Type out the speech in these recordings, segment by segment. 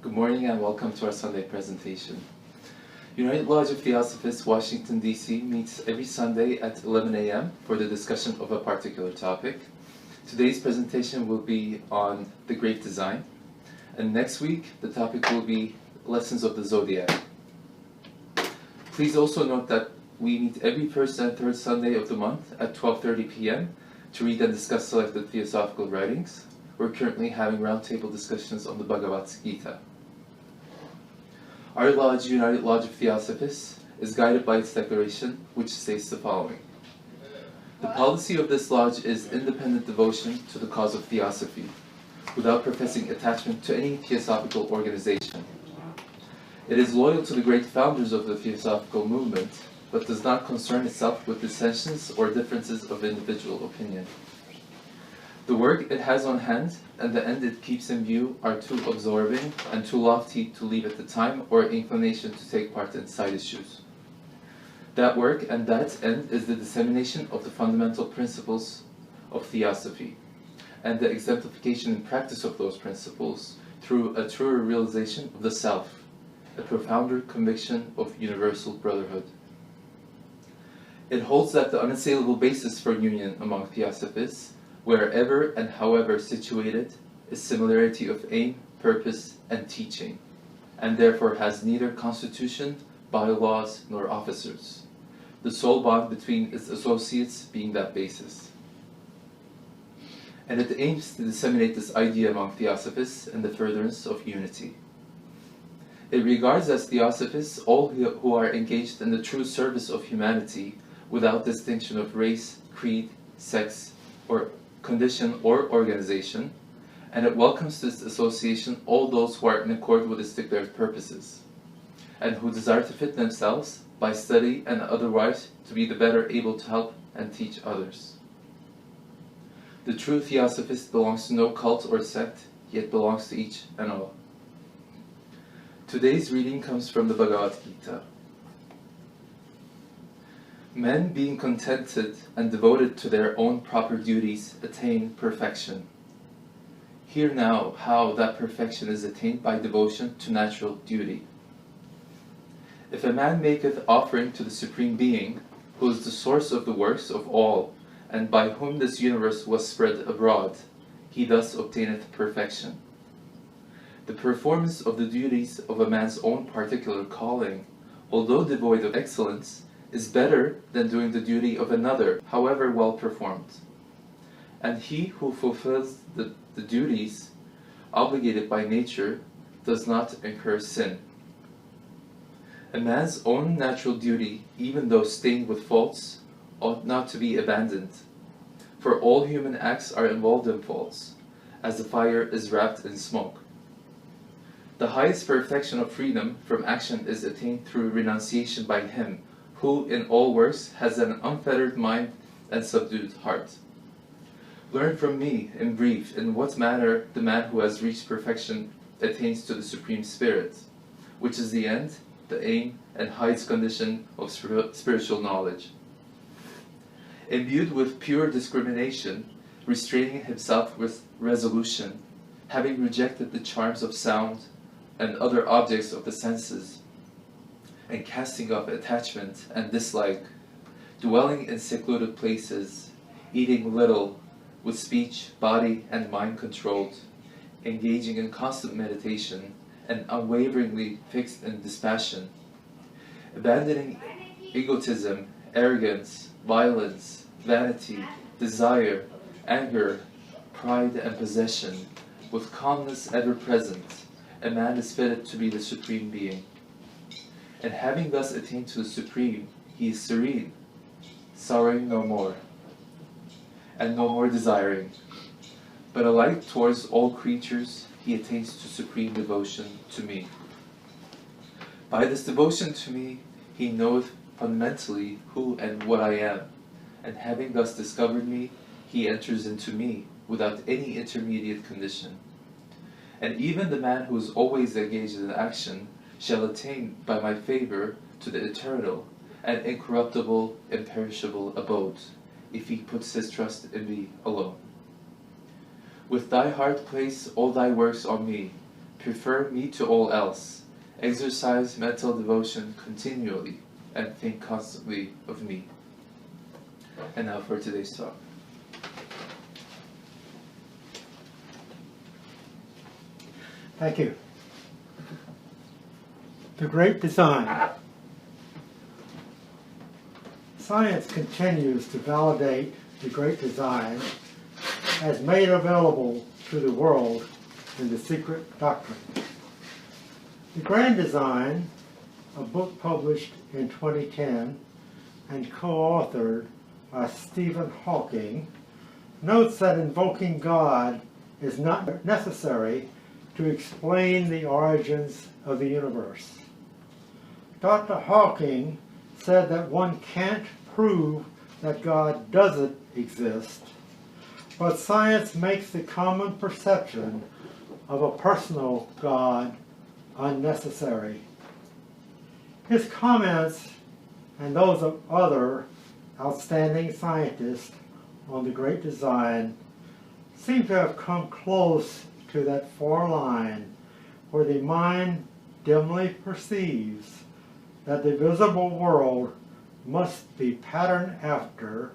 Good morning and welcome to our Sunday presentation. United Lodge of Theosophists, Washington, D.C. meets every Sunday at 11 a.m. for the discussion of a particular topic. Today's presentation will be on the Great Design, and next week the topic will be Lessons of the Zodiac. Please also note that we meet every first and third Sunday of the month at 12:30 p.m. to read and discuss selected theosophical writings. We're currently having roundtable discussions on the Bhagavad Gita. Our lodge, United Lodge of Theosophists, is guided by its declaration, which states the following. The policy of this lodge is independent devotion to the cause of Theosophy, without professing attachment to any theosophical organization. It is loyal to the great founders of the theosophical movement, but does not concern itself with dissensions or differences of individual opinion. The work it has on hand and the end it keeps in view are too absorbing and too lofty to leave at the time or inclination to take part in side issues. That work and that end is the dissemination of the fundamental principles of Theosophy, and the exemplification and practice of those principles through a truer realization of the self, a profounder conviction of universal brotherhood. It holds that the unassailable basis for union among Theosophists, wherever and however situated, is similarity of aim, purpose, and teaching, and therefore has neither constitution, bylaws, nor officers, the sole bond between its associates being that basis. And it aims to disseminate this idea among Theosophists in the furtherance of unity. It regards as Theosophists all who are engaged in the true service of humanity without distinction of race, creed, sex, or condition or organization, and it welcomes to its association all those who are in accord with its declared purposes, and who desire to fit themselves, by study and otherwise, to be the better able to help and teach others. The true Theosophist belongs to no cult or sect, yet belongs to each and all. Today's reading comes from the Bhagavad Gita. Men, being contented and devoted to their own proper duties, attain perfection. Hear now how that perfection is attained by devotion to natural duty. If a man maketh offering to the Supreme Being, who is the source of the works of all, and by whom this universe was spread abroad, he thus obtaineth perfection. The performance of the duties of a man's own particular calling, although devoid of excellence, is better than doing the duty of another, however well performed. And he who fulfills the duties obligated by nature does not incur sin. A man's own natural duty, even though stained with faults, ought not to be abandoned, for all human acts are involved in faults, as the fire is wrapped in smoke. The highest perfection of freedom from action is attained through renunciation by him who in all works has an unfettered mind and subdued heart. Learn from me, in brief, in what manner the man who has reached perfection attains to the Supreme Spirit, which is the end, the aim, and highest condition of spiritual knowledge. Imbued with pure discrimination, restraining himself with resolution, having rejected the charms of sound and other objects of the senses, and casting off attachment and dislike, dwelling in secluded places, eating little, with speech, body, and mind controlled, engaging in constant meditation, and unwaveringly fixed in dispassion, abandoning egotism, arrogance, violence, vanity, desire, anger, pride, and possession, with calmness ever present, a man is fitted to be the Supreme Being. And having thus attained to the Supreme, he is serene, sorrowing no more, and no more desiring. But alike towards all creatures, he attains to supreme devotion to me. By this devotion to me, he knoweth fundamentally who and what I am, and having thus discovered me, he enters into me without any intermediate condition. And even the man who is always engaged in action shall attain by my favor to the eternal and incorruptible, imperishable abode, if he puts his trust in me alone. With thy heart place all thy works on me, Prefer me to all else. Exercise mental devotion continually and think constantly of me. And now for today's talk. Thank you. The Great Design. Science continues to validate the Great Design as made available to the world in the Secret Doctrine. The Grand Design, a book published in 2010 and co-authored by Stephen Hawking, notes that invoking God is not necessary to explain the origins of the universe. Dr. Hawking said that one can't prove that God doesn't exist, but science makes the common perception of a personal God unnecessary. His comments and those of other outstanding scientists on the Great Design seem to have come close to that far line where the mind dimly perceives that the visible world must be patterned after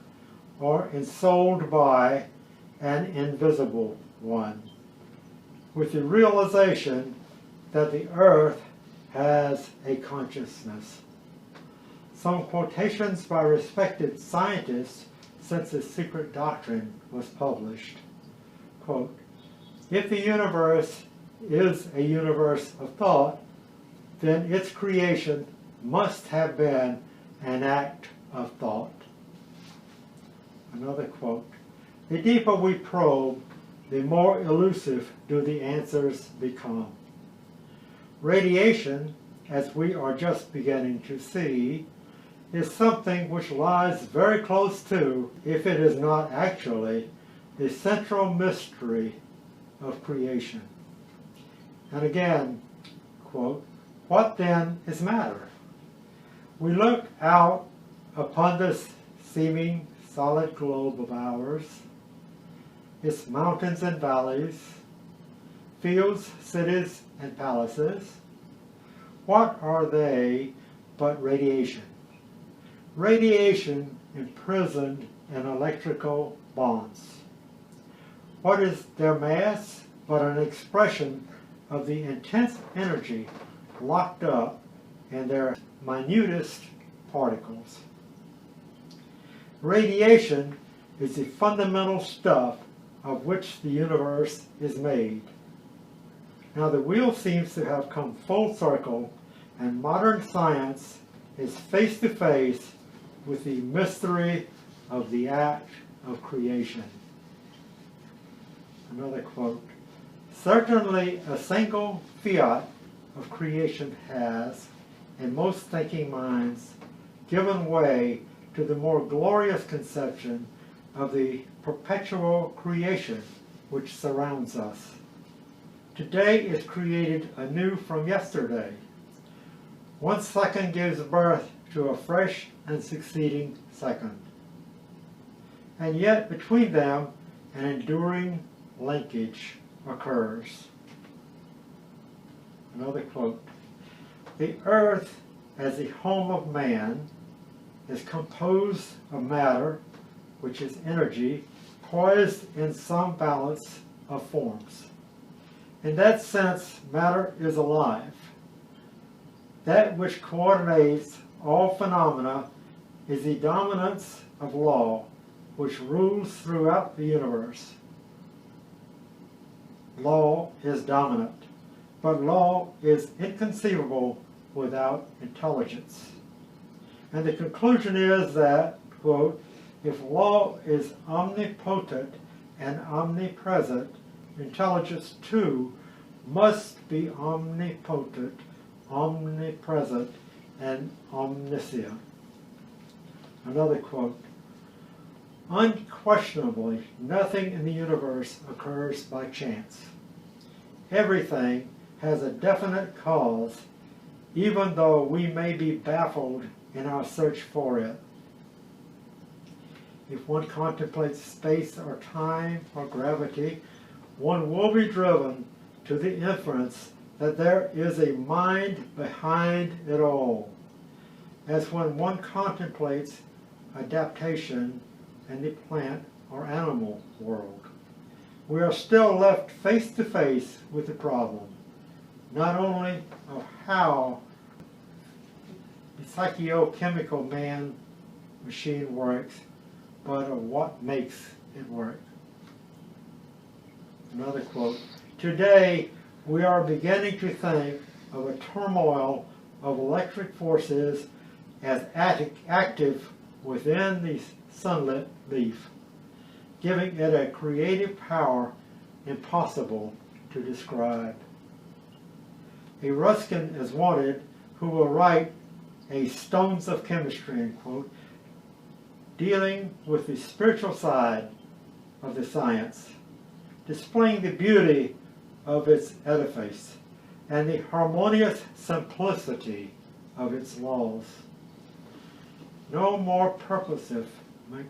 or ensouled by an invisible one, with the realization that the earth has a consciousness. Some quotations by respected scientists since the Secret Doctrine was published. Quote, "If the universe is a universe of thought, then its creation must have been an act of thought." Another quote, "The deeper we probe, the more elusive do the answers become. Radiation, as we are just beginning to see, is something which lies very close to, if it is not actually, the central mystery of creation." And again, quote, "What then is matter? We look out upon this seeming solid globe of ours, its mountains and valleys, fields, cities, and palaces. What are they but radiation? Radiation imprisoned in electrical bonds. What is their mass but an expression of the intense energy locked up in their minutest particles? Radiation is the fundamental stuff of which the universe is made. Now the wheel seems to have come full circle, and modern science is face to face with the mystery of the act of creation." Another quote, "Certainly a single fiat of creation has, in most thinking minds, given way to the more glorious conception of the perpetual creation which surrounds us. Today is created anew from yesterday. One second gives birth to a fresh and succeeding second. And yet between them an enduring linkage occurs." Another quote, "The earth as the home of man is composed of matter, which is energy, poised in some balance of forms. In that sense, matter is alive. That which coordinates all phenomena is the dominance of law, which rules throughout the universe. Law is dominant, but law is inconceivable without intelligence." And the conclusion is that, quote, "If law is omnipotent and omnipresent, intelligence too must be omnipotent, omnipresent, and omniscient." Another quote, "Unquestionably, nothing in the universe occurs by chance. Everything has a definite cause, even though we may be baffled in our search for it. If one contemplates space or time or gravity, one will be driven to the inference that there is a mind behind it all, as when one contemplates adaptation in the plant or animal world. We are still left face to face with the problem, not only of how the psychochemical man-machine works, but of what makes it work. Another quote, "Today we are beginning to think of a turmoil of electric forces as active within the sunlit leaf, giving it a creative power impossible to describe. A Ruskin is wanted who will write a Stones of Chemistry," end quote, dealing with the spiritual side of the science, displaying the beauty of its edifice and the harmonious simplicity of its laws. No more purposive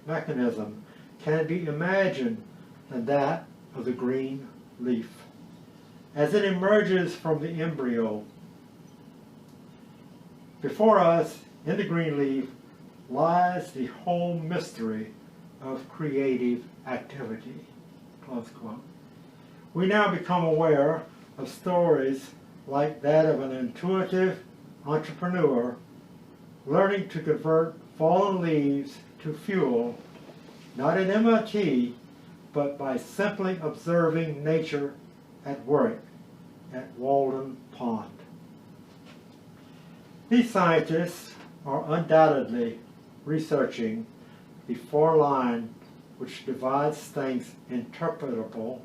mechanism can be imagined than that of the green leaf. As it emerges from the embryo, before us in the green leaf lies the whole mystery of creative activity. Close quote. We now become aware of stories like that of an intuitive entrepreneur learning to convert fallen leaves to fuel, not in MIT, but by simply observing nature at work at Walden Pond. These scientists are undoubtedly researching the far line which divides things interpretable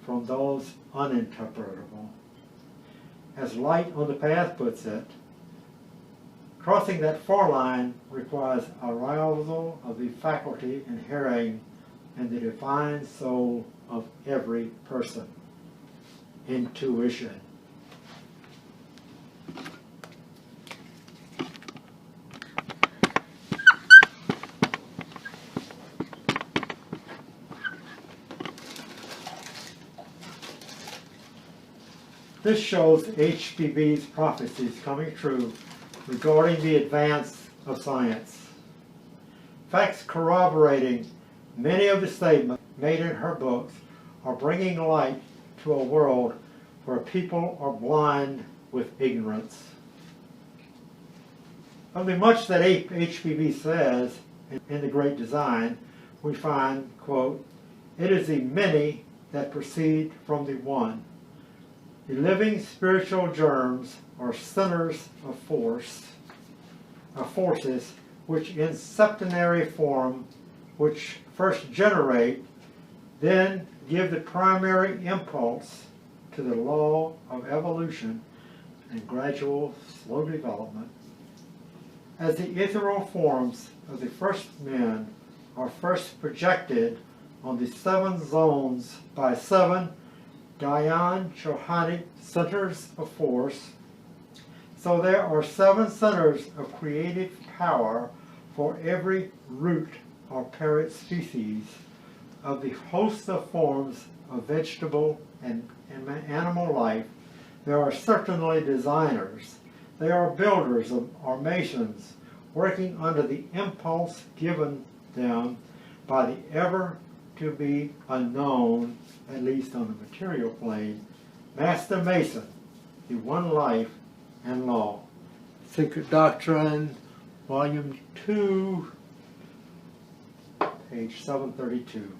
from those uninterpretable. As Light on the Path puts it, crossing that far line requires arousal of the faculty inhering in the divine soul of every person. Intuition. This shows HPB's prophecies coming true regarding the advance of science. Facts corroborating many of the statements made in her books are bringing light to a world where people are blind with ignorance. Of the much that HPB says in The Great Design, we find, quote, "It is the many that proceed from the one. The living spiritual germs are centers of forces which in septenary form, which first generate, then give the primary impulse to the law of evolution and gradual slow development. As the ethereal forms of the first men are first projected on the 7 zones by 7 Dion-Johannite centers of force, so there are 7 centers of creative power for every root or parrot species of the host of forms of vegetable and animal life. There are certainly designers. They are builders or masons working under the impulse given them by the ever-to-be unknown, at least on the material plane, Master Mason, the one life and law." Secret Doctrine, Volume 2, page 732.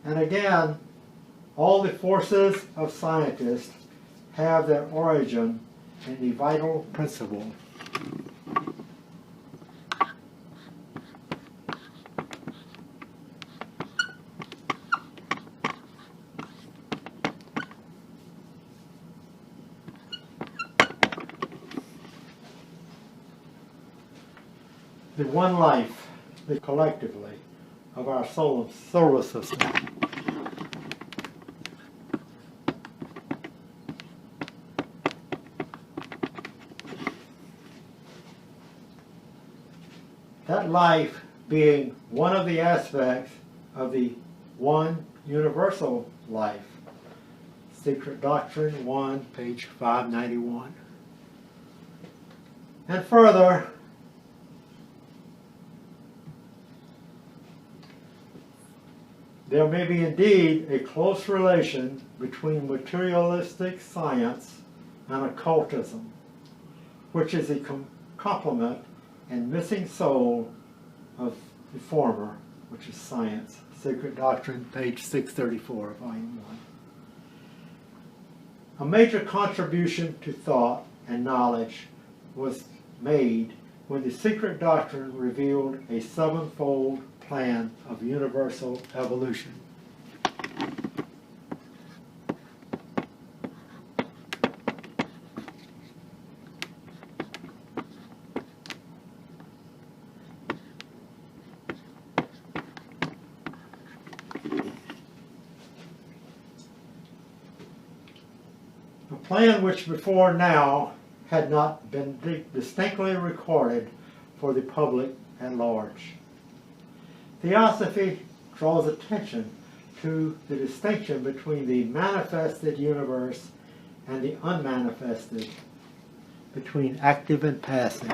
And again, all the forces of scientists have their origin in the vital principle. The one life, the collectively, of our solar system. That life being one of the aspects of the one universal life, Secret Doctrine 1, page 591. And further, there may be indeed a close relation between materialistic science and occultism, which is a complement and missing soul of the former, which is science. Secret Doctrine, page 634, volume 1. A major contribution to thought and knowledge was made when the Secret Doctrine revealed a sevenfold plan of universal evolution. A plan which before now had not been distinctly recorded for the public at large. Theosophy draws attention to the distinction between the manifested universe and the unmanifested, between active and passive.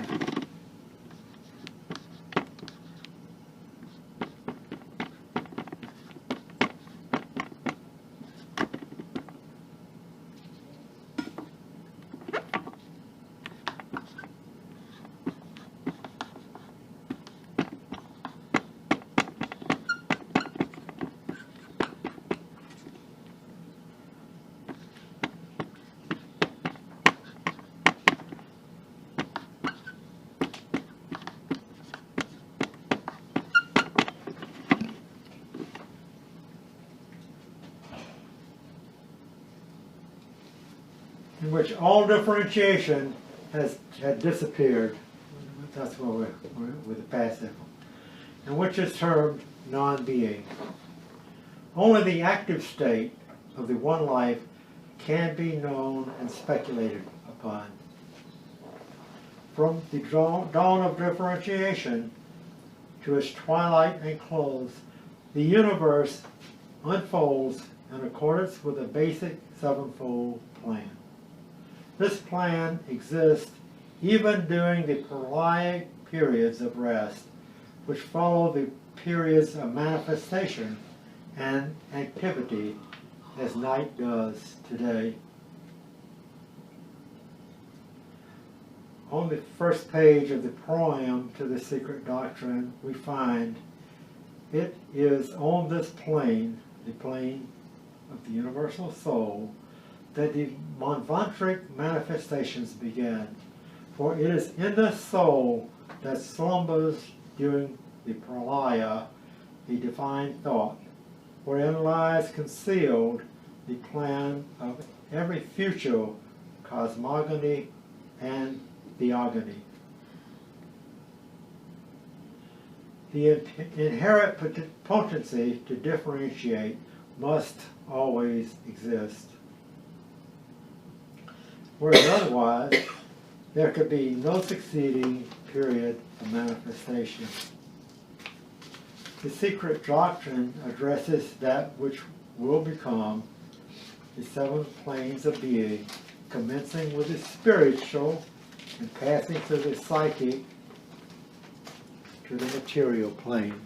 In which all differentiation had disappeared. That's where we're with the passive. And which is termed non-being. Only the active state of the one life can be known and speculated upon. From the dawn of differentiation to its twilight and close, the universe unfolds in accordance with a basic sevenfold plan. This plan exists even during the prolonged periods of rest, which follow the periods of manifestation and activity, as night does today. On the first page of the proem to the Secret Doctrine, we find it is on this plane, the plane of the universal soul, that the manvantric manifestations began. For it is in the soul that slumbers during the pralaya the divine thought, wherein lies concealed the plan of every future cosmogony and theogony. The inherent potency to differentiate must always exist. Whereas otherwise, there could be no succeeding period of manifestation. The Secret Doctrine addresses that which will become the seven planes of being, commencing with the spiritual and passing through the psychic to the material plane.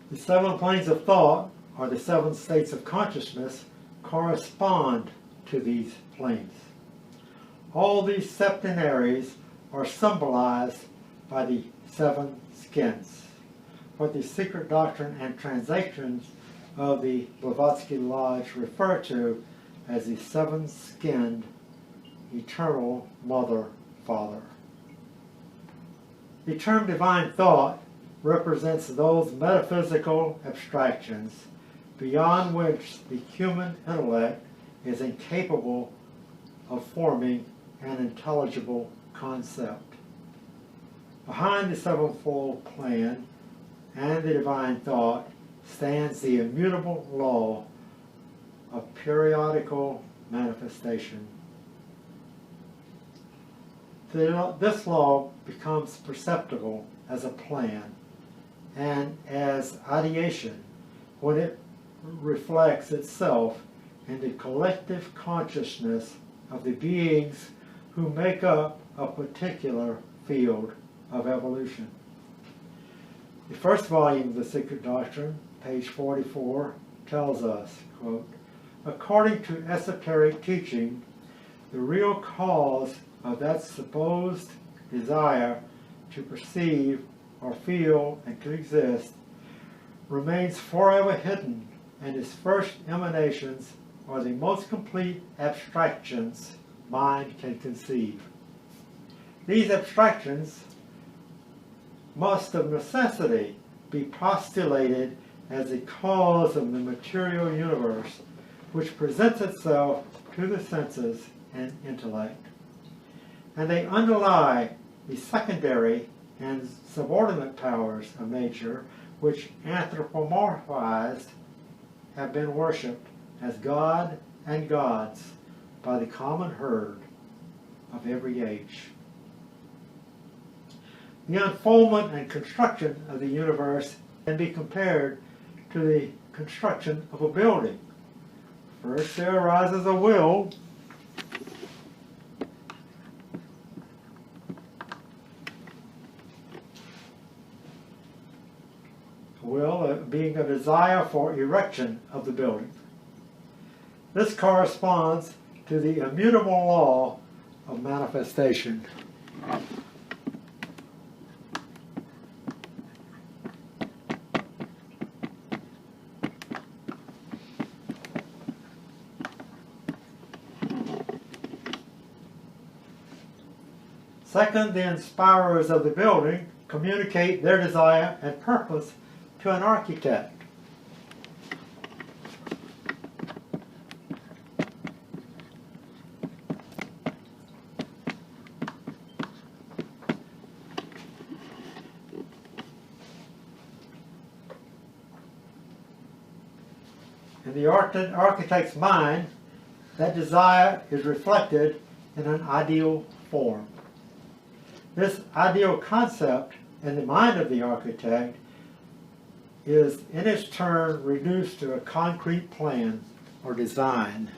The seven planes of thought, or the seven states of consciousness, correspond to these planes. All these septenaries are symbolized by the seven skins, what the Secret Doctrine and Transactions of the Blavatsky Lodge refer to as the seven-skinned eternal Mother, Father. The term divine thought represents those metaphysical abstractions beyond which the human intellect is incapable of forming an intelligible concept. Behind the sevenfold plan and the divine thought stands the immutable law of periodical manifestation. This law becomes perceptible as a plan and as ideation when it reflects itself in the collective consciousness of the beings who make up a particular field of evolution. The first volume of the Secret Doctrine, page 44, tells us, quote, according to esoteric teaching, the real cause of that supposed desire to perceive or feel and to exist remains forever hidden, and its first emanations are the most complete abstractions mind can conceive. These abstractions must of necessity be postulated as a cause of the material universe which presents itself to the senses and intellect. And they underlie the secondary and subordinate powers of nature which anthropomorphized have been worshipped as God and gods by the common herd of every age. The unfoldment and construction of the universe can be compared to the construction of a building. First there arises a will, being a desire for erection of the building. This corresponds to the immutable law of manifestation. Second, the inspirers of the building communicate their desire and purpose to an architect. In the architect's mind, that desire is reflected in an ideal form. This ideal concept in the mind of the architect is in its turn reduced to a concrete plan or design.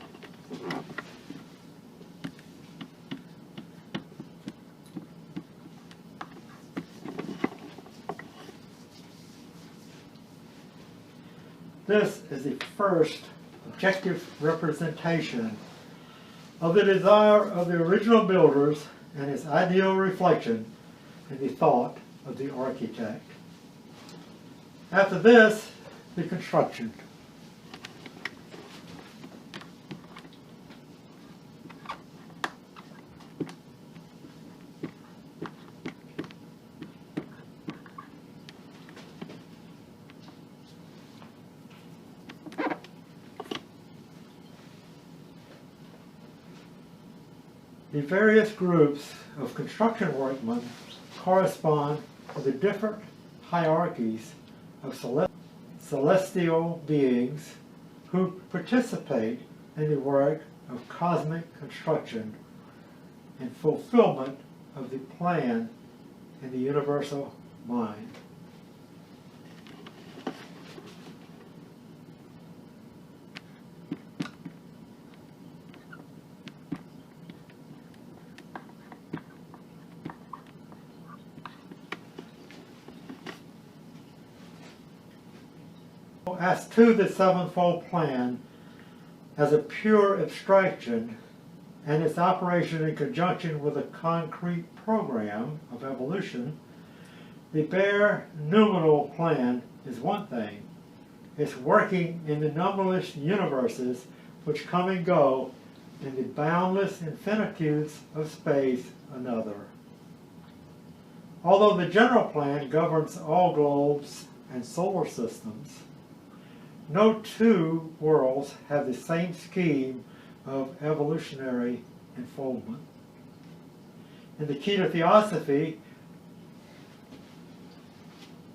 This is the first objective representation of the desire of the original builders and its ideal reflection in the thought of the architect. After this, the construction. The various groups of construction workmen correspond to the different hierarchies of celestial beings who participate in the work of cosmic construction and fulfillment of the plan in the universal mind. As to the sevenfold plan as a pure abstraction and its operation in conjunction with a concrete program of evolution, the bare noumenal plan is one thing. It's working in the numberless universes which come and go in the boundless infinitudes of space another. Although the general plan governs all globes and solar systems, no two worlds have the same scheme of evolutionary unfoldment. In the key to Theosophy,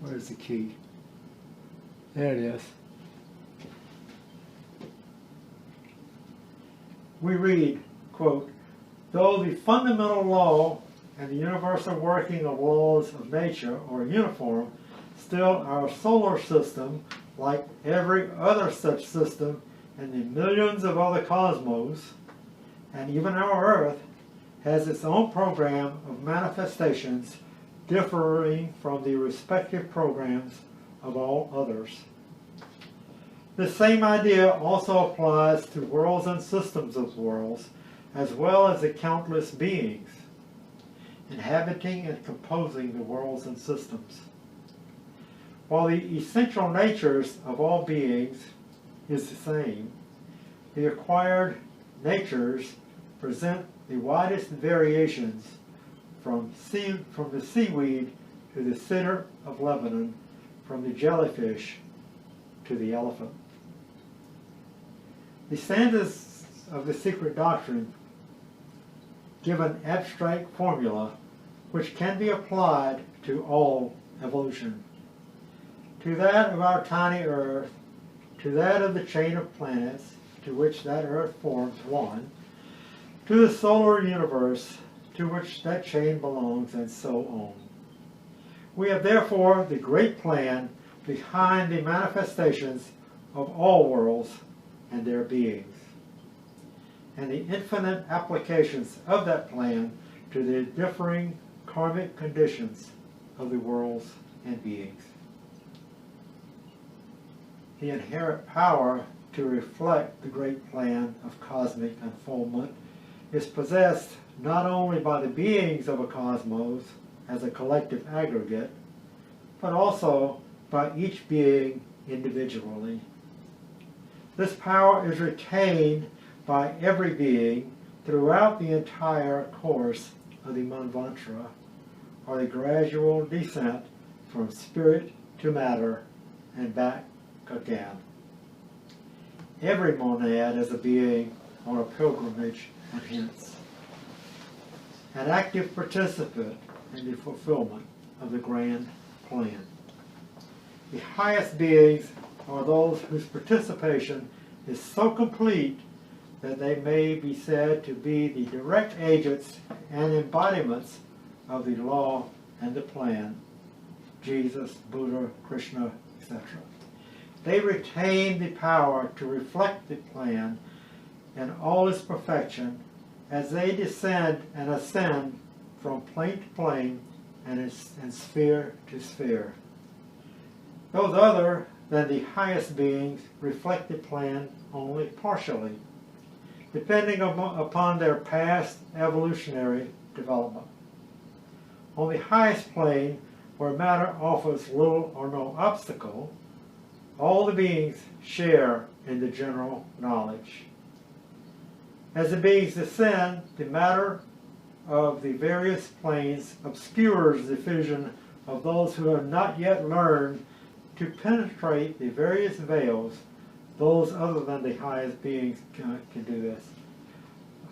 where's the key? There it is. We read, quote, though the fundamental law and the universal working of laws of nature are uniform, still our solar system, like every other such system in the millions of other cosmos, and even our Earth, has its own program of manifestations differing from the respective programs of all others. The same idea also applies to worlds and systems of worlds, as well as the countless beings inhabiting and composing the worlds and systems. While the essential natures of all beings is the same, the acquired natures present the widest variations from the seaweed to the cedar of Lebanon, from the jellyfish to the elephant. The standards of the Secret Doctrine give an abstract formula which can be applied to all evolution. To that of our tiny Earth, to that of the chain of planets to which that Earth forms one, to the solar universe to which that chain belongs, and so on. We have therefore the great plan behind the manifestations of all worlds and their beings, and the infinite applications of that plan to the differing karmic conditions of the worlds and beings. The inherent power to reflect the great plan of cosmic unfoldment is possessed not only by the beings of a cosmos as a collective aggregate, but also by each being individually. This power is retained by every being throughout the entire course of the Manvantara, or the gradual descent from spirit to matter and back again. Every monad is a being on a pilgrimage and hence an active participant in the fulfillment of the grand plan. The highest beings are those whose participation is so complete that they may be said to be the direct agents and embodiments of the law and the plan, Jesus, Buddha, Krishna, etc. They retain the power to reflect the plan in all its perfection as they descend and ascend from plane to plane and sphere to sphere. Those other than the highest beings reflect the plan only partially, depending upon their past evolutionary development. On the highest plane, where matter offers little or no obstacle, all the beings share in the general knowledge. As the beings descend, the matter of the various planes obscures the vision of those who have not yet learned to penetrate the various veils. Those other than the highest beings can do this.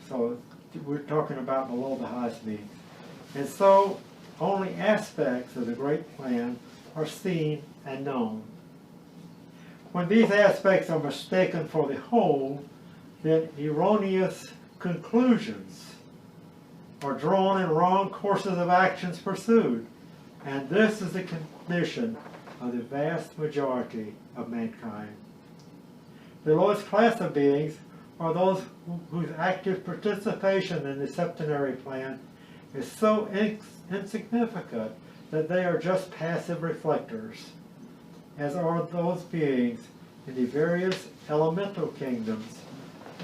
So we're talking about below the highest beings. And so only aspects of the great plan are seen and known. When these aspects are mistaken for the whole, then erroneous conclusions are drawn and wrong courses of actions pursued. And this is the condition of the vast majority of mankind. The lowest class of beings are those whose active participation in the septenary plan is so insignificant that they are just passive reflectors, as are those beings in the various elemental kingdoms,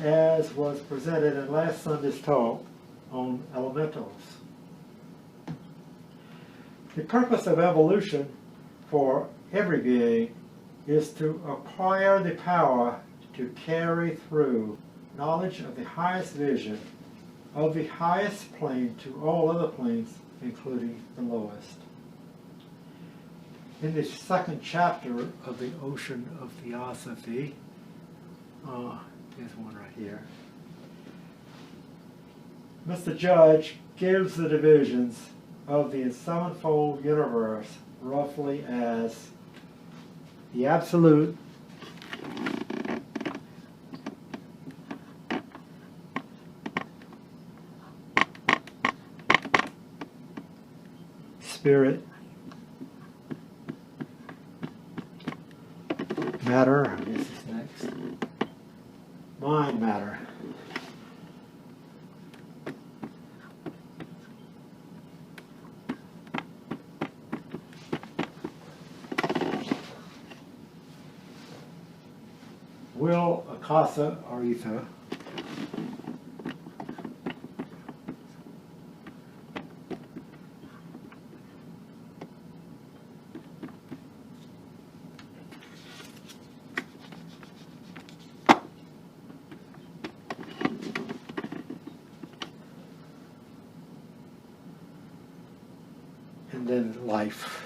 as was presented in last Sunday's talk on elementals. The purpose of evolution for every being is to acquire the power to carry through knowledge of the highest vision of the highest plane to all other planes, including the lowest. In the second chapter of the Ocean of Theosophy, there's one right here, Mr. Judge gives the divisions of the sevenfold universe roughly as the absolute, spirit, matter, this is next, mind, matter. Will, akasa, or ether. And then life.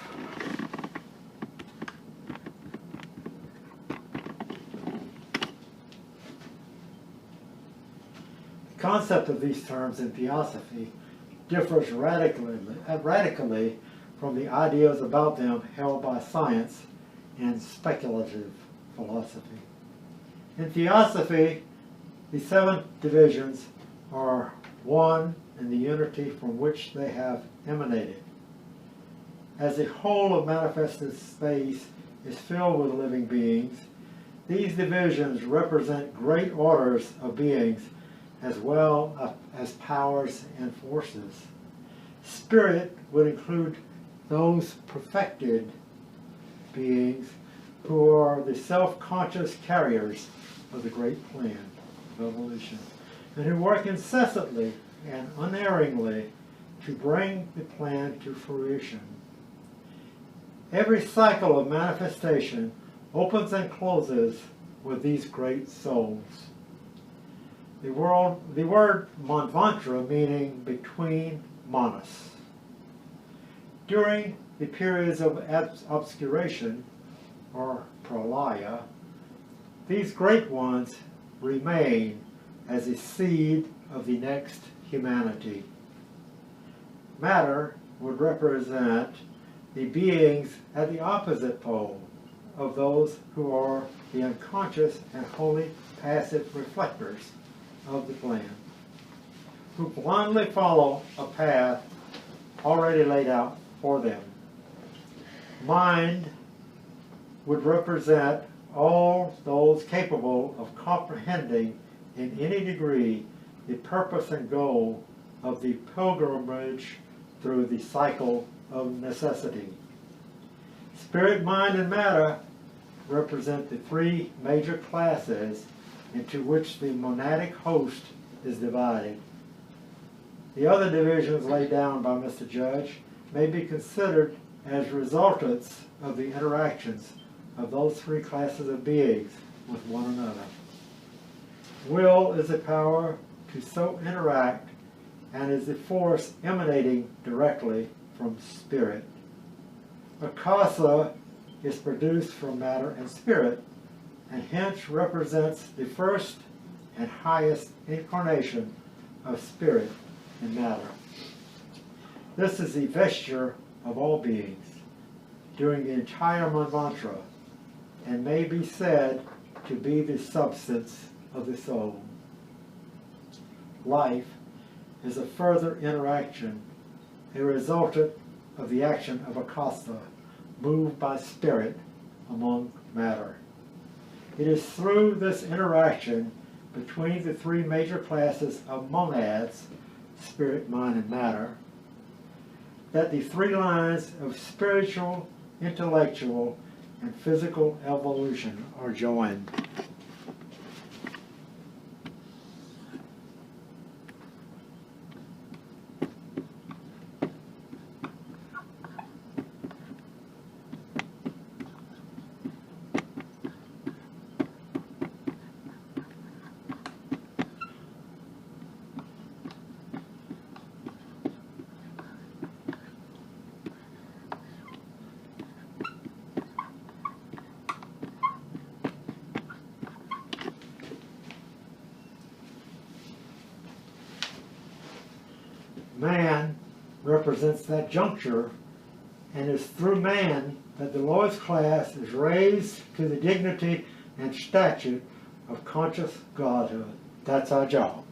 The concept of these terms in Theosophy differs radically from the ideas about them held by science and speculative philosophy. In Theosophy, the seven divisions are one in the unity from which they have emanated. As the whole of manifested space is filled with living beings, these divisions represent great orders of beings as well as powers and forces. Spirit would include those perfected beings who are the self-conscious carriers of the great plan of evolution, and who work incessantly and unerringly to bring the plan to fruition. Every cycle of manifestation opens and closes with these great souls. The word manvantara meaning between manas. During the periods of obscuration, or pralaya, these great ones remain as a seed of the next humanity. Matter would represent the beings at the opposite pole of those who are the unconscious and wholly passive reflectors of the plan, who blindly follow a path already laid out for them. Mind would represent all those capable of comprehending in any degree the purpose and goal of the pilgrimage through the cycle of necessity. Spirit, mind, and matter represent the three major classes into which the monadic host is divided. The other divisions laid down by Mr. Judge may be considered as resultants of the interactions of those three classes of beings with one another. Will is the power to so interact and is the force emanating directly from spirit. Akasa is produced from matter and spirit, and hence represents the first and highest incarnation of spirit in matter. This is the vesture of all beings during the entire manvantara, and may be said to be the substance of the soul. Life is a further interaction, a resultant of the action of akasa, moved by spirit among matter. It is through this interaction between the three major classes of monads, spirit, mind, and matter, that the three lines of spiritual, intellectual, and physical evolution are joined. Man represents that juncture, and it's through man that the lowest class is raised to the dignity and stature of conscious godhood. That's our job.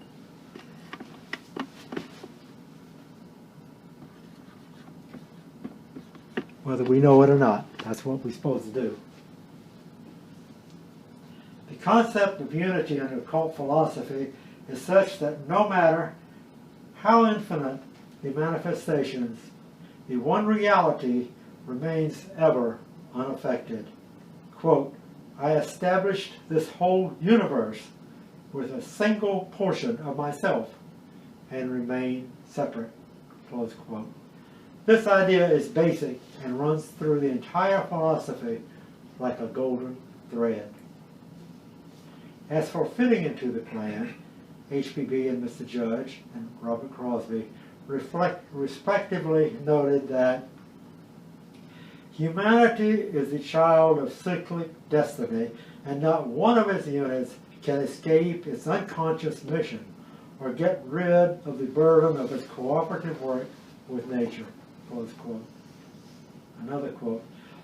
Whether we know it or not, that's what we're supposed to do. The concept of unity in occult philosophy is such that no matter how infinite the manifestations, the one reality remains ever unaffected. Quote, I established this whole universe with a single portion of myself and remain separate. Close quote. This idea is basic and runs through the entire philosophy like a golden thread. As for fitting into the plan, HPB and Mr. Judge and Robert Crosby respectively noted that humanity is the child of cyclic destiny, and not one of its units can escape its unconscious mission or get rid of the burden of its cooperative work with nature. Close quote. Another quote,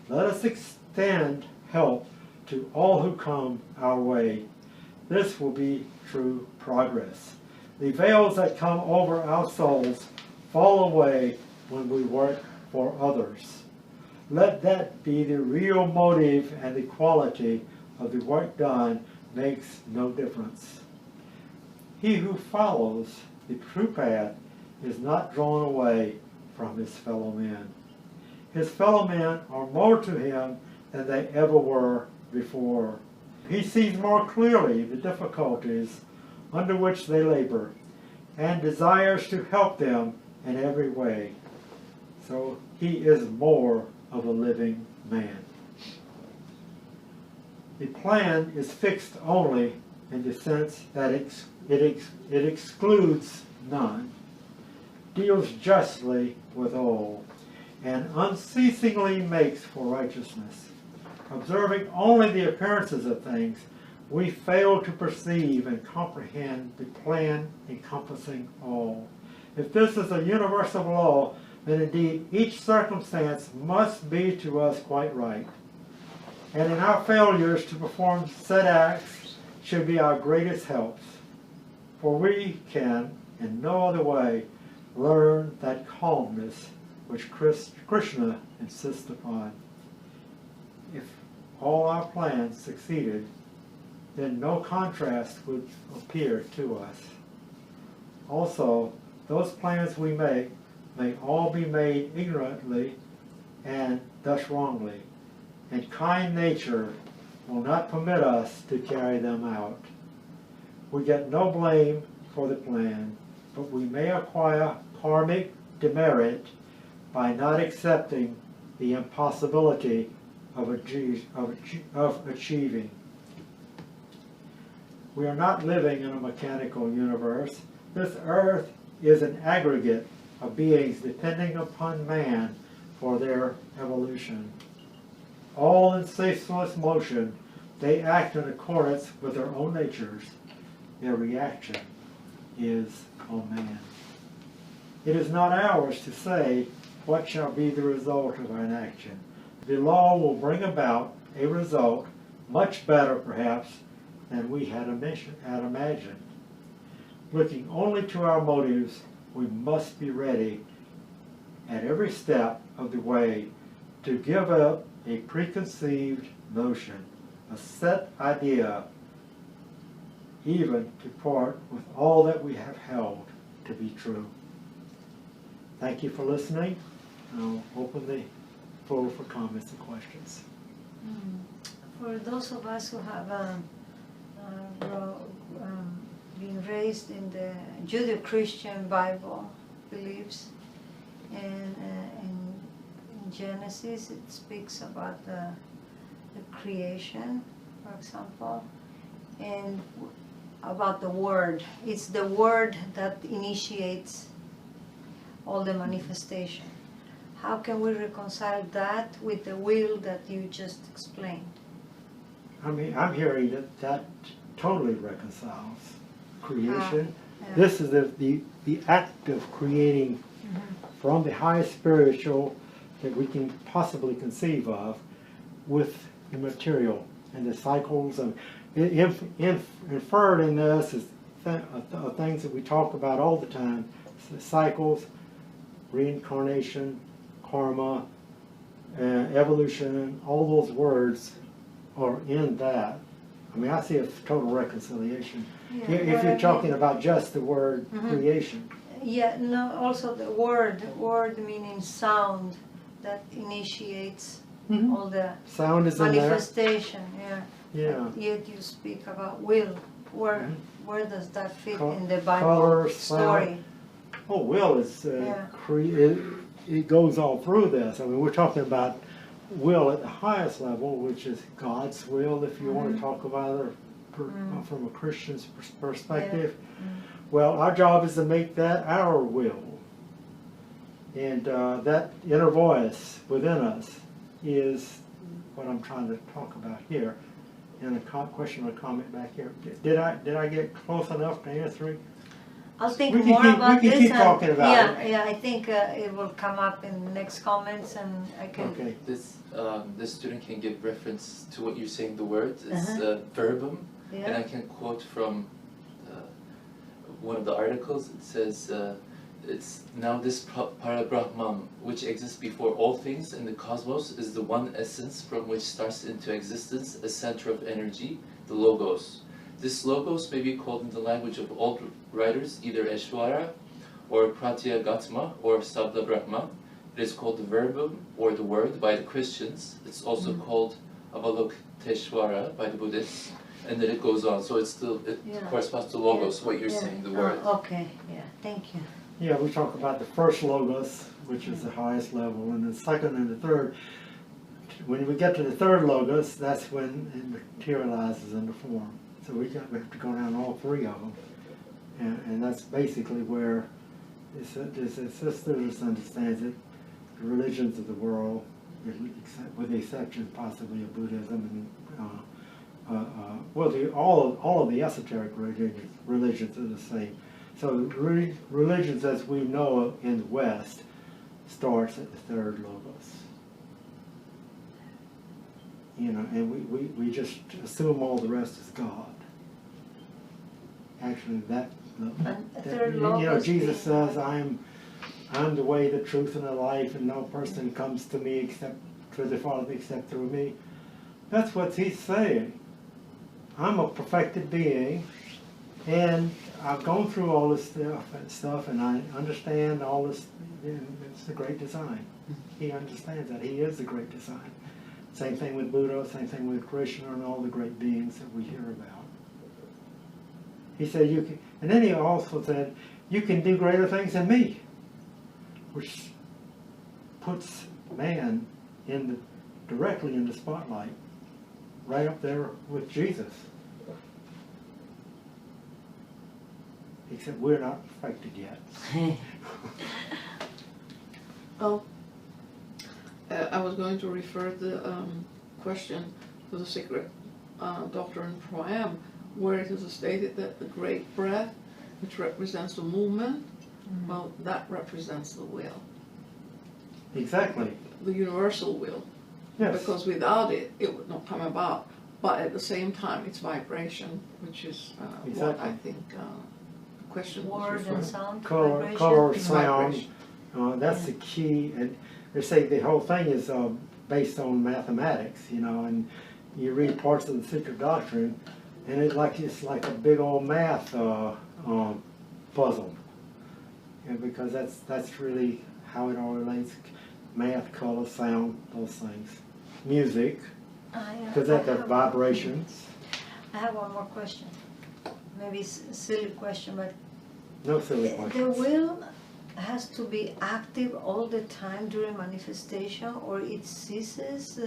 let us extend help to all who come our way. This will be true progress. The veils that come over our souls fall away when we work for others. Let that be the real motive, and the quality of the work done makes no difference. He who follows the true path is not drawn away from his fellow men. His fellow men are more to him than they ever were before. He sees more clearly the difficulties under which they labor and desires to help them in every way. So he is more of a living man. The plan is fixed only in the sense that it excludes none, deals justly with all, and unceasingly makes for righteousness. Observing only the appearances of things, we fail to perceive and comprehend the plan encompassing all. If this is a universal law, then indeed each circumstance must be to us quite right. And in our failures to perform said acts should be our greatest helps. For we can, in no other way, learn that calmness which Krishna insists upon. If all our plans succeeded, then no contrast would appear to us. Also, those plans we make may all be made ignorantly and thus wrongly, and kind nature will not permit us to carry them out. We get no blame for the plan, but we may acquire karmic demerit by not accepting the impossibility of achieving. We are not living in a mechanical universe. This earth is an aggregate of beings depending upon man for their evolution. All in ceaseless motion, they act in accordance with their own natures. Their reaction is on man. It is not ours to say what shall be the result of an action. The law will bring about a result much better, perhaps, than we had imagined. Looking only to our motives, we must be ready at every step of the way to give up a preconceived notion, a set idea, even to part with all that we have held to be true. Thank you for listening. I'll open the floor for comments and questions. For those of us who have been raised in the Judeo-Christian Bible beliefs, and in Genesis it speaks about the creation, for example, and about the Word. It's the Word that initiates all the manifestation. How can we reconcile that with the will that you just explained? I mean, I'm hearing that totally reconciles creation This is the act of creating from the highest spiritual that we can possibly conceive of with the material and the cycles of inferred in this is things that we talk about all the time: the cycles, reincarnation, karma, evolution. All those words are in that. I mean, I see a total reconciliation. Yeah, If you're talking about just the word creation. Yeah, no, also the word meaning sound that initiates all the Sound is in there. manifestation. Yeah. Yeah. Yet you speak about will. Where does that fit in the Bible Color, story? sound. Oh, will is Yeah. it goes all through this. I mean, we're talking about will at the highest level, which is God's will, if you want to talk about it from a Christian's perspective. Well, our job is to make that our will. And that inner voice within us is what I'm trying to talk about here. And a question or comment back here. Did I get close enough to answering? I'll think We can more keep- about we can this. keep talking about yeah, it. yeah. I think it will come up in the next comments, and I can. Okay. This student can give reference to what you're saying. The word is verbum, and Yeah. I can quote from one of the articles. It says, "It's now this parabrahman, which exists before all things in the cosmos, is the one essence from which starts into existence a center of energy, the logos. This logos may be called in the language of old writers either Eshwara or Pratyagatma or Sabda Brahman. It is called the verbum or the word by the Christians. It's also called Avalokiteshvara by the Buddhists." And then it goes on. So it's still, it corresponds to logos, what you're saying, the word. Okay, yeah, thank you. Yeah, we talk about the first logos, which is the highest level, and the second and the third. When we get to the third logos, that's when it materializes into form. So we have to go down all three of them, and that's basically where the sisters understands it. The religions of the world, with the exception possibly of Buddhism and all of the esoteric religions are the same. So religions as we know in the West starts at the third logos. You know, and we just assume all the rest is God. Actually, Third you know, logos Jesus being- says, I'm the way, the truth, and the life, and no person comes to me except to the Father except through me. That's what he's saying. I'm a perfected being, and I've gone through all this stuff, and I understand all this. It's the great design. He understands that. He is the great design. Same thing with Buddha, same thing with Krishna, and all the great beings that we hear about. He said, you can, and then he also said, you can do greater things than me, which puts man directly in the spotlight, right up there with Jesus. Except we're not perfected yet. Oh, I was going to refer the question to the Secret Doctrine Proam, where it is stated that the great breath, which represents the movement, well, that represents the will. Exactly. The universal will. Yes. Because without it, it would not come about. But at the same time, it's vibration, which is what Exactly. I think the question was Word referring and to. sound, Color, vibration. sound, Vibration. that's the key. And they say the whole thing is based on mathematics, you know, and you read parts of the Secret Doctrine, and it's like a big old math puzzle. And because that's really how it all relates: math, color, sound, those things, music, because that's the vibrations. I have one more question. Maybe it's a silly question, but No silly the questions. will has to be active all the time during manifestation, or it ceases?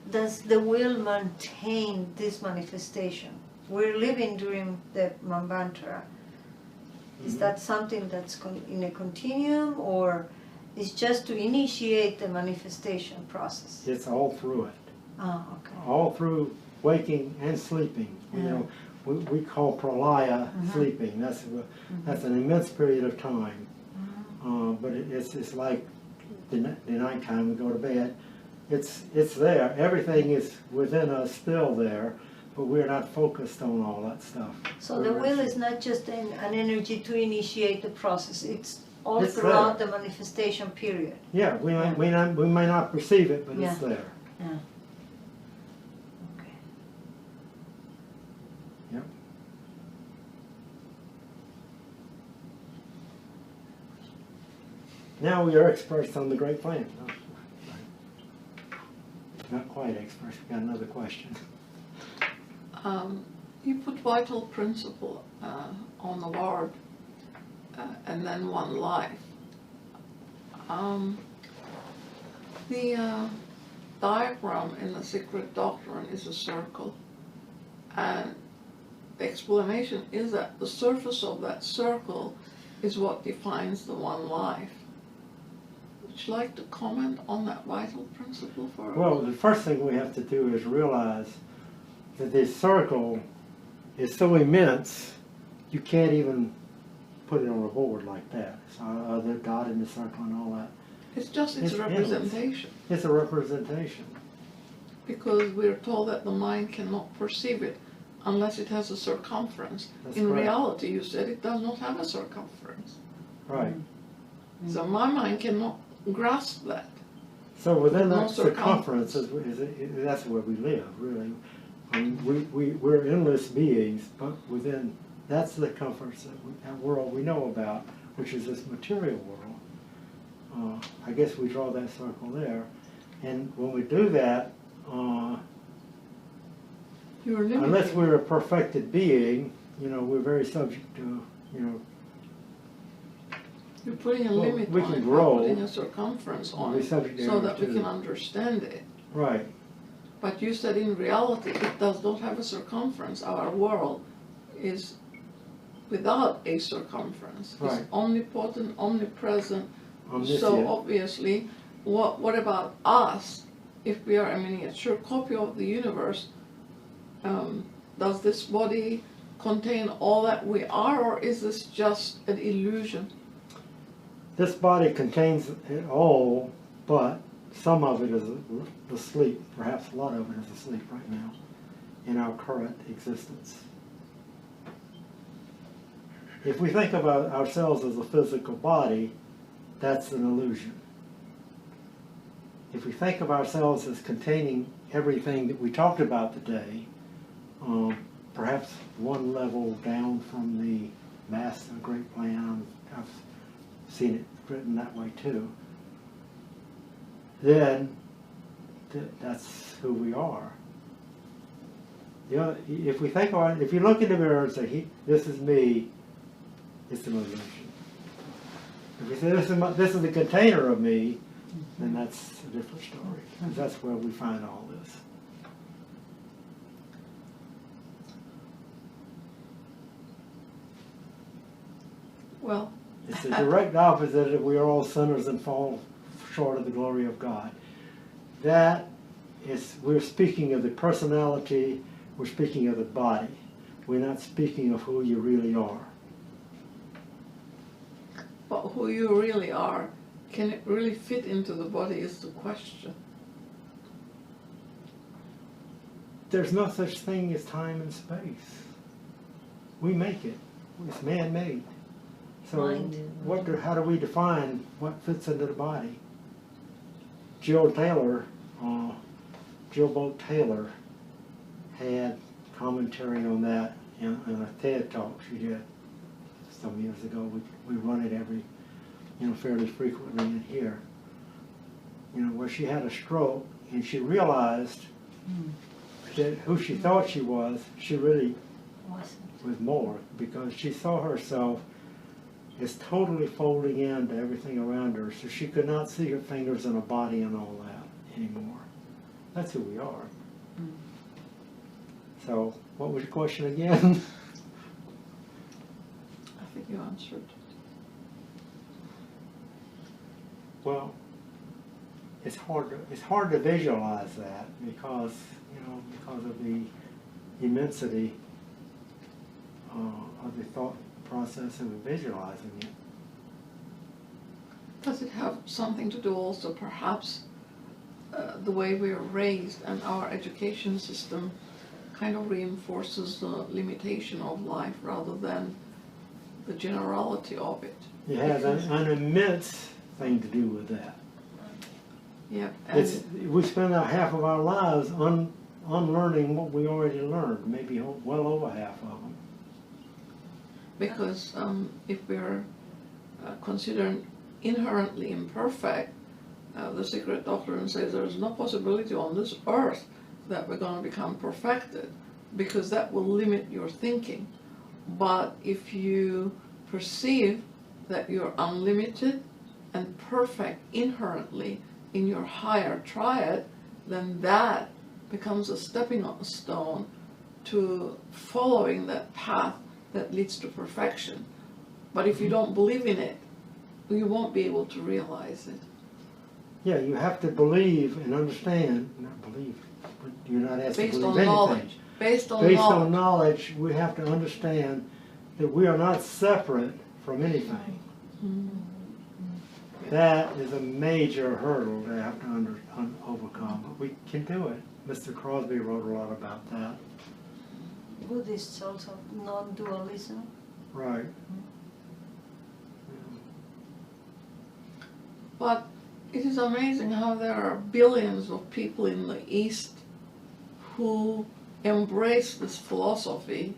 Does the will maintain this manifestation? We're living during the Manvantara. Is that something that's in a continuum, or is just to initiate the manifestation process? It's all through it. Oh, okay. All through waking and sleeping. You Yeah. know, we call pralaya sleeping. That's an immense period of time. But it's like the nighttime we go to bed. It's there. Everything is within us still there, but we're not focused on all that stuff. So the will is not just an energy to initiate the process. It's all It's throughout there. the manifestation period. Yeah, we may not perceive it, but Yeah. it's there. Yeah. Okay. Yep. Now we are experts on the Great Plan. No, not quite experts. We got another question. You put vital principle on the board, and then one life. The diagram in the Secret Doctrine is a circle, and the explanation is that the surface of that circle is what defines the one life. Would you like to comment on that vital principle for us? Well, the first thing we have to do is realize that this circle is so immense, you can't even put it on a board like that. So the dot in the circle and all that. It's just its It's representation. It's a representation. Because we're told that the mind cannot perceive it unless it has a circumference. That's In correct. reality, you said it does not have a circumference. Right. So my mind cannot grasp that. So within No that circumference that's where we live, really. We're endless beings, but within that's the circumference that world we know about, which is this material world. I guess we draw that circle there, and when we do that, You're limited. unless we're a perfected being, we're very subject to, You're putting a well, limit we on can it, grow. by putting a circumference on We're it, subject to so that we too. can understand it. Right. But you said in reality it does not have a circumference. Our world is without a circumference. Right. It's omnipotent, omnipresent. Omniscient. So obviously, what about us? If we are a miniature copy of the universe, does this body contain all that we are, or is this just an illusion? This body contains it all, but some of it is asleep. Perhaps a lot of it is asleep right now in our current existence. If we think about ourselves as a physical body, that's an illusion. If we think of ourselves as containing everything that we talked about today, perhaps one level down from the Master Great Plan, I've seen it written that way too, then that's who we are. If we think about it, if you look in the mirror and say, this is me, it's an illusion. If you say, this is the container of me, then that's a different story. Because that's where we find all this. Well, It's the direct opposite of we are all sinners and fall short of the glory of God. That is, we're speaking of the personality, we're speaking of the body. We're not speaking of who you really are. but who you really are, can it really fit into the body is the question. There's no such thing as time and space. We make it. It's man-made. So Mind. how do we define what fits into the body? Jill Bolt Taylor had commentary on that in a TED talk she did some years ago. We run it every, fairly frequently in here. Where she had a stroke and she realized that who she thought she was, she really was more, because she saw herself as totally folding into everything around her, so she could not see her fingers and her body and all that anymore. That's who we are. So, what was your question again? I think you answered. Well, it's hard to visualize that because because of the immensity of the thought process of visualizing it. Does it have something to do also perhaps the way we are raised and our education system kind of reinforces the limitation of life rather than the generality of it? It has an immense thing to do with that. Yeah, We spend half of our lives unlearning what we already learned, maybe well over half of them. because if we're considered inherently imperfect, the Secret Doctrine says there's no possibility on this earth that we're going to become perfected, because that will limit your thinking. But if you perceive that you're unlimited and perfect inherently in your higher triad, then that becomes a stepping stone to following that path that leads to perfection. But if you don't believe in it, you won't be able to realize it. Yeah, you have to believe and understand, not believe, but you're not asked to Based believe on anything. knowledge. Based on Based knowledge. on knowledge, we have to understand that we are not separate from anything. That is a major hurdle to have to overcome, but we can do it. Mr. Crosby wrote a lot about that. Buddhists also non-dualism. Right. But it is amazing how there are billions of people in the East who embrace this philosophy,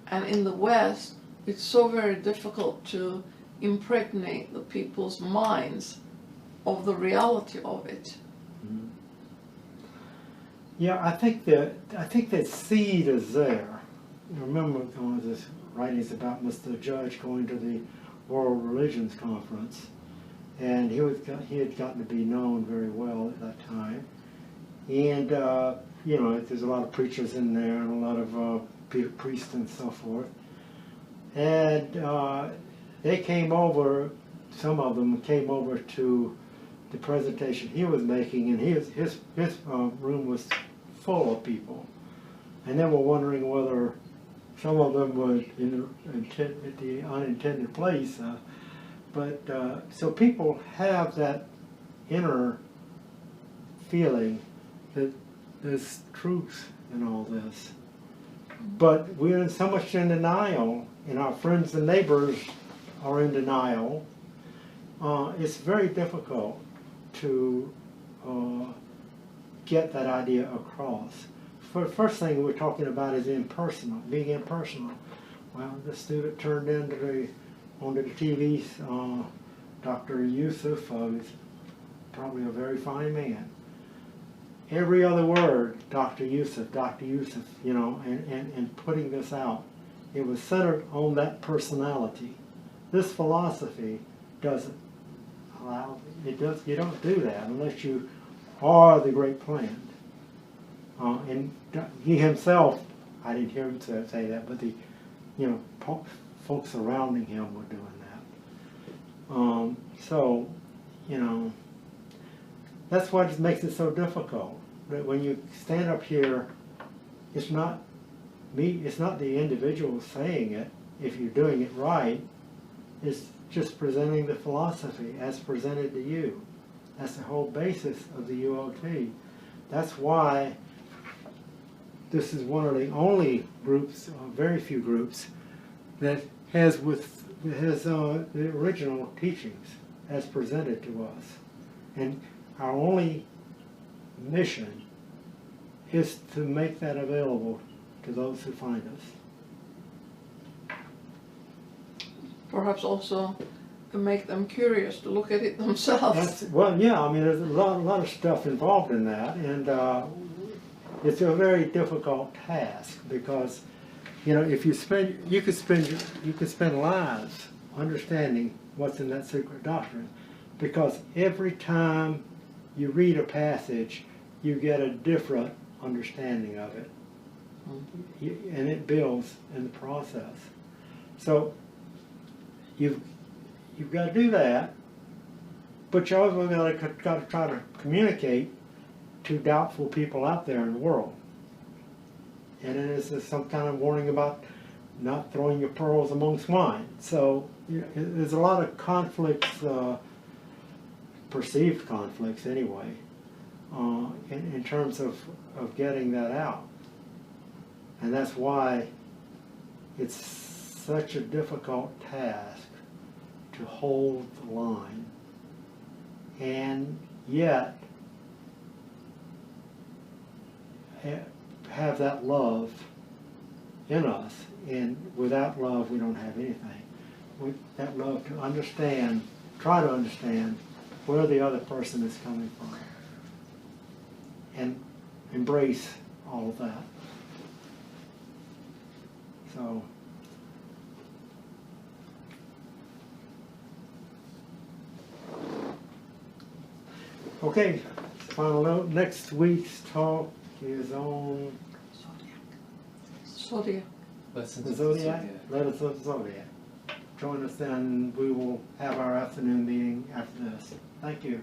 and in the West it's so very difficult to impregnate the people's minds of the reality of it. Mm-hmm. Yeah, I think that seed is there. You remember one of the writings about Mr. Judge going to the World Religions Conference, and he had gotten to be known very well at that time, and you know, there's a lot of preachers in there and a lot of priests and so forth, and they came over. Some of them came over to the presentation he was making, and his room was full of people, and they were wondering whether some of them were at the unintended place. But so people have that inner feeling that there's truth in all this. But we're so much in denial, and our friends and neighbors are in denial. It's very difficult to get that idea across. First thing we're talking about is impersonal, being impersonal. Well, the student turned onto the TV, Dr. Yusuf, is probably a very fine man. Every other word, Dr. Yusuf, you know, and putting this out, it was centered on that personality. This philosophy doesn't allow, you don't do that unless you are the great plan. And he himself, I didn't hear him say that, but the, you know, folks surrounding him were doing that. So, you know, that's what makes it so difficult. That when you stand up here, it's not me, it's not the individual saying it. If you're doing it right, it's just presenting the philosophy as presented to you. That's the whole basis of the UOT. That's why this is one of the only groups, very few groups, that has the original teachings as presented to us. And our only mission is to make that available to those who find us. Perhaps also to make them curious to look at it themselves. Well, yeah, I mean, there's a lot of stuff involved in that, and it's a very difficult task because, you know, if you could spend lives understanding what's in that secret doctrine, because every time you read a passage, you get a different understanding of it, and it builds in the process. So you've got to do that, but you also got to try to communicate to doubtful people out there in the world. And it is some kind of warning about not throwing your pearls among swine. So there's a lot of conflicts, perceived conflicts anyway, in terms of getting that out. And that's why it's such a difficult task to hold the line, and yet have that love in us. And without love, we don't have anything. That love to understand, try to understand where the other person is coming from, and embrace all of that. So, okay, final note. Next week's talk is on Zodiac. Lessons the of Zodiac. Letters of the Zodiac. Join us then. We will have our afternoon meeting after this. Thank you.